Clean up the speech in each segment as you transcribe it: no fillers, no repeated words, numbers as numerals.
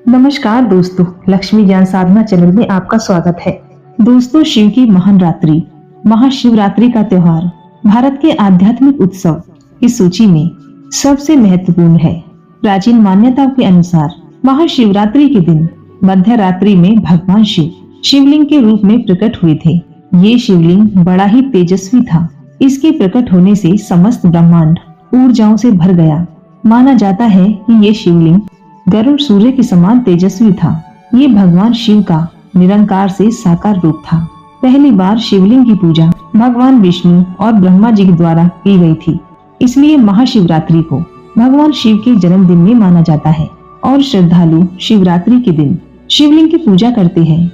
नमस्कार दोस्तों, लक्ष्मी ज्ञान साधना चैनल में आपका स्वागत है। दोस्तों, शिव की महान रात्रि महाशिवरात्रि का त्योहार भारत के आध्यात्मिक उत्सव की सूची में सबसे महत्वपूर्ण है। प्राचीन मान्यताओं के अनुसार महाशिवरात्रि के दिन मध्य रात्रि में भगवान शिव शिवलिंग के रूप में प्रकट हुए थे। ये शिवलिंग बड़ा ही तेजस्वी था। इसके प्रकट होने से समस्त ब्रह्मांड ऊर्जाओं से भर गया। माना जाता है कि ये शिवलिंग गरुड़ सूर्य के समान तेजस्वी था। ये भगवान शिव का निरंकार से साकार रूप था। पहली बार शिवलिंग की पूजा भगवान विष्णु और ब्रह्मा जी के द्वारा की गई थी। इसलिए महाशिवरात्रि को भगवान शिव के जन्मदिन में माना जाता है और श्रद्धालु शिवरात्रि के दिन शिवलिंग की पूजा करते हैं।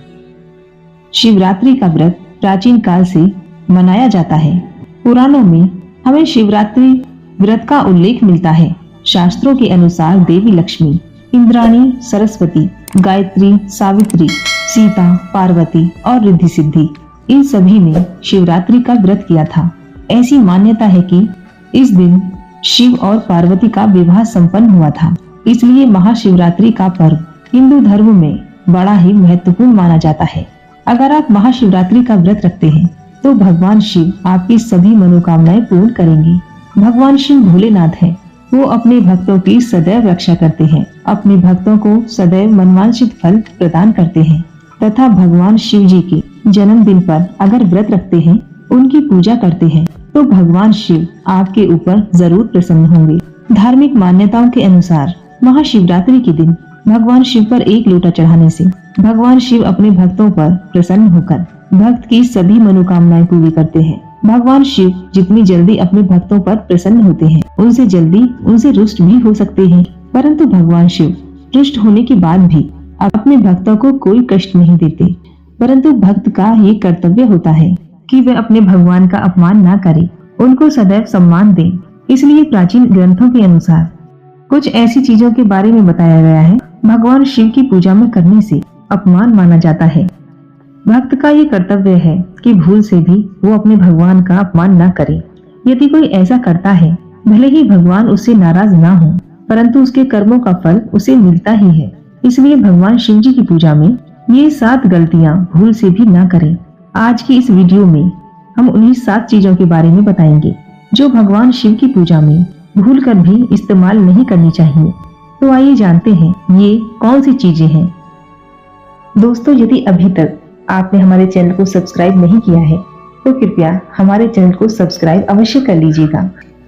शिवरात्रि का व्रत प्राचीन काल से मनाया जाता है। पुराणों में हमें शिवरात्रि व्रत का उल्लेख मिलता है। शास्त्रों के अनुसार देवी लक्ष्मी, इंद्राणी, सरस्वती, गायत्री, सावित्री, सीता, पार्वती और रिद्धि सिद्धि, इन सभी ने शिवरात्रि का व्रत किया था। ऐसी मान्यता है कि इस दिन शिव और पार्वती का विवाह संपन्न हुआ था। इसलिए महाशिवरात्रि का पर्व हिंदू धर्म में बड़ा ही महत्वपूर्ण माना जाता है। अगर आप महाशिवरात्रि का व्रत रखते हैं तो भगवान शिव आपकी सभी मनोकामनाएं पूर्ण करेंगे। भगवान शिव भोलेनाथ हैं। वो अपने भक्तों की सदैव रक्षा करते हैं, अपने भक्तों को सदैव मनवांछित फल प्रदान करते हैं तथा भगवान शिव जी के जन्मदिन पर अगर व्रत रखते हैं, उनकी पूजा करते हैं तो भगवान शिव आपके ऊपर जरूर प्रसन्न होंगे। धार्मिक मान्यताओं के अनुसार महाशिवरात्रि के दिन भगवान शिव पर एक लोटा चढ़ाने से भगवान शिव अपने भक्तों पर प्रसन्न होकर भक्त की सभी मनोकामनाएं पूरी करते हैं। भगवान शिव जितनी जल्दी अपने भक्तों पर प्रसन्न होते हैं, उनसे जल्दी उनसे रुष्ट भी हो सकते हैं। परंतु भगवान शिव रुष्ट होने के बाद भी अपने भक्तों को कोई कष्ट नहीं देते। परंतु भक्त का ये कर्तव्य होता है कि वह अपने भगवान का अपमान ना करे, उनको सदैव सम्मान दे। इसलिए प्राचीन ग्रंथों के अनुसार कुछ ऐसी चीजों के बारे में बताया गया है भगवान शिव की पूजा में करने से अपमान माना जाता है। भक्त का ये कर्तव्य है कि भूल से भी वो अपने भगवान का अपमान न करे। यदि कोई ऐसा करता है, भले ही भगवान उससे नाराज ना हो, परंतु उसके कर्मों का फल उसे मिलता ही है। इसलिए भगवान शिव जी की पूजा में ये 7 गलतियां भूल से भी ना करें। आज की इस वीडियो में हम उन्हीं 7 चीजों के बारे में बताएंगे जो भगवान शिव की पूजा में भूल कर भी इस्तेमाल नहीं करनी चाहिए। तो आइए जानते हैं ये कौन सी चीजें हैं। दोस्तों, यदि अभी तक आपने हमारे चैनल को सब्सक्राइब नहीं किया है तो कृपया हमारे चैनल को सब्सक्राइब अवश्य कर लीजिएगा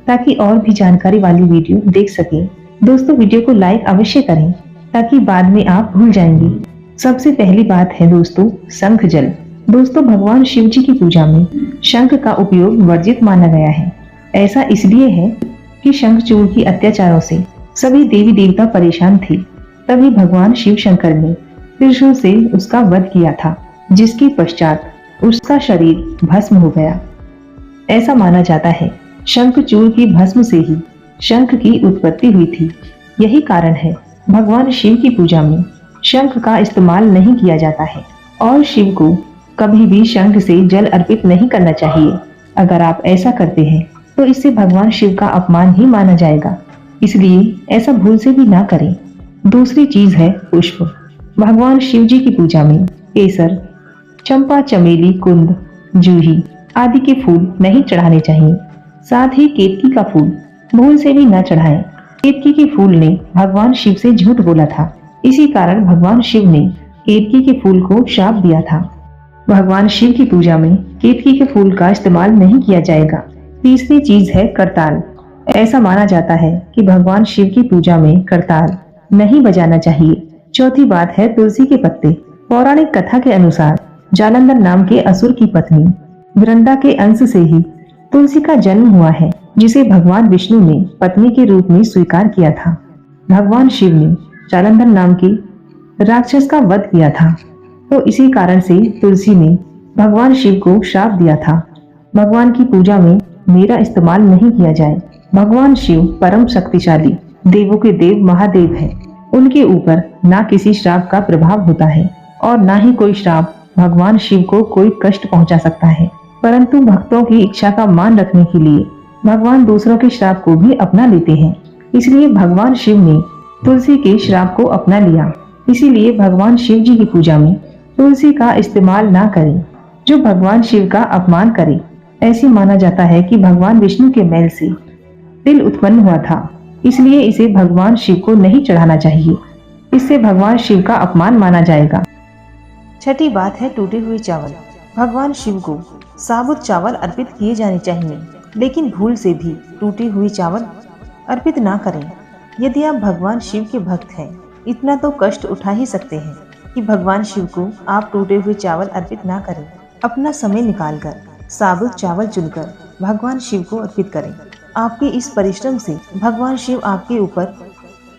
ताकि और भी जानकारी वाली वीडियो देख सकें। दोस्तों, वीडियो को लाइक अवश्य करें ताकि बाद में आप भूल जाएंगे। सबसे पहली बात है दोस्तों, शंख जल। दोस्तों, भगवान शिव जी की पूजा में शंख का उपयोग वर्जित माना गया है। ऐसा इसलिए है कि शंखचूड़ की अत्याचारों से सभी देवी देवता परेशान थे। तभी भगवान शिव शंकर ने त्रिशूल से उसका वध किया था, जिसके पश्चात उसका शरीर भस्म हो गया। ऐसा माना जाता है शंखचूड़ की भस्म से ही शंख की उत्पत्ति हुई थी। यही कारण है भगवान शिव की पूजा में शंख का इस्तेमाल नहीं किया जाता है और शिव को कभी भी शंख से जल अर्पित नहीं करना चाहिए। अगर आप ऐसा करते हैं तो इससे भगवान शिव का अपमान ही माना जाएगा। इसलिए ऐसा भूल से भी ना करें। दूसरी चीज है पुष्प। भगवान शिव जी की पूजा में केसर, चंपा, चमेली, कुंद, जूही आदि के फूल नहीं चढ़ाने चाहिए। साथ ही केतकी का फूल भूल से भी न चढ़ाएं। केतकी के फूल ने भगवान शिव से झूठ बोला था। इसी कारण भगवान शिव ने केतकी के फूल को शाप दिया था। भगवान शिव की पूजा में केतकी के फूल का इस्तेमाल नहीं किया जाएगा। तीसरी चीज है करताल। ऐसा माना जाता है कि भगवान शिव की पूजा में करताल नहीं बजाना चाहिए। चौथी बात है तुलसी के पत्ते। पौराणिक कथा के अनुसार जालंधर नाम के असुर की पत्नी वृंदा के अंश से ही तुलसी का जन्म हुआ है, जिसे भगवान विष्णु ने पत्नी के रूप में स्वीकार किया था। भगवान शिव ने जालंधर नाम के राक्षस का वध किया था, तो इसी कारण से तुलसी ने भगवान शिव को श्राप दिया था, भगवान की पूजा में मेरा इस्तेमाल नहीं किया जाए। भगवान शिव परम शक्तिशाली देवों के देव महादेव है। उनके ऊपर ना किसी श्राप का प्रभाव होता है और ना ही कोई श्राप भगवान शिव को कोई कष्ट पहुंचा सकता है। परंतु भक्तों की इच्छा का मान रखने के लिए भगवान दूसरों के श्राप को भी अपना लेते हैं। इसलिए भगवान शिव ने तुलसी के श्राप को अपना लिया। इसीलिए भगवान शिव जी की पूजा में तुलसी का इस्तेमाल ना करें। जो भगवान शिव का अपमान करे, ऐसी माना जाता है कि भगवान विष्णु के मैल से तिल उत्पन्न हुआ था, इसलिए इसे भगवान शिव को नहीं चढ़ाना चाहिए। इससे भगवान शिव का अपमान माना जाएगा। छठी बात है टूटे हुए चावल। भगवान शिव को साबुत चावल अर्पित किए जाने चाहिए, लेकिन भूल से भी टूटे हुए चावल अर्पित ना करें। यदि आप भगवान शिव के भक्त हैं, इतना तो कष्ट उठा ही सकते हैं कि भगवान शिव को आप टूटे हुए चावल अर्पित ना करें। अपना समय निकालकर साबुत चावल चुनकर भगवान शिव को अर्पित करें। आपके इस परिश्रम से भगवान शिव आपके ऊपर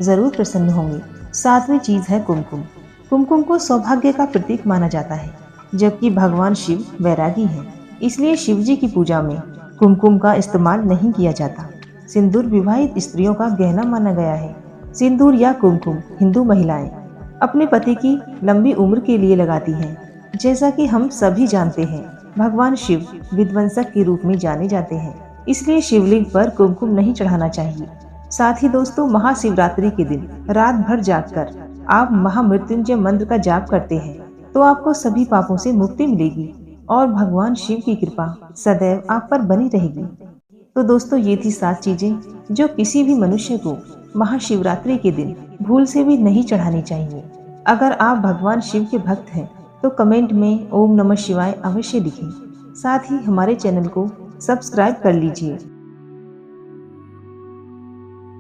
जरूर प्रसन्न होंगे। सातवीं चीज है कुमकुम। कुमकुम को सौभाग्य का प्रतीक माना जाता है, जबकि भगवान शिव वैरागी हैं। इसलिए शिव जी की पूजा में कुमकुम का इस्तेमाल नहीं किया जाता। सिंदूर विवाहित स्त्रियों का गहना माना गया है। सिंदूर या कुमकुम हिंदू महिलाएं अपने पति की लंबी उम्र के लिए लगाती हैं। जैसा कि हम सभी जानते हैं, भगवान शिव विध्वंसक के रूप में जाने जाते हैं, इसलिए शिवलिंग पर कुमकुम नहीं चढ़ाना चाहिए। साथ ही दोस्तों, महाशिवरात्रि के दिन रात भर जागकर आप महामृत्युंजय मंत्र का जाप करते हैं तो आपको सभी पापों से मुक्ति मिलेगी और भगवान शिव की कृपा सदैव आप पर बनी रहेगी। तो दोस्तों, ये थी 7 चीजें जो किसी भी मनुष्य को महाशिवरात्रि के दिन भूल से भी नहीं चढ़ानी चाहिए। अगर आप भगवान शिव के भक्त हैं तो कमेंट में ओम नमः शिवाय अवश्य लिखें। साथ ही हमारे चैनल को सब्सक्राइब कर लीजिए।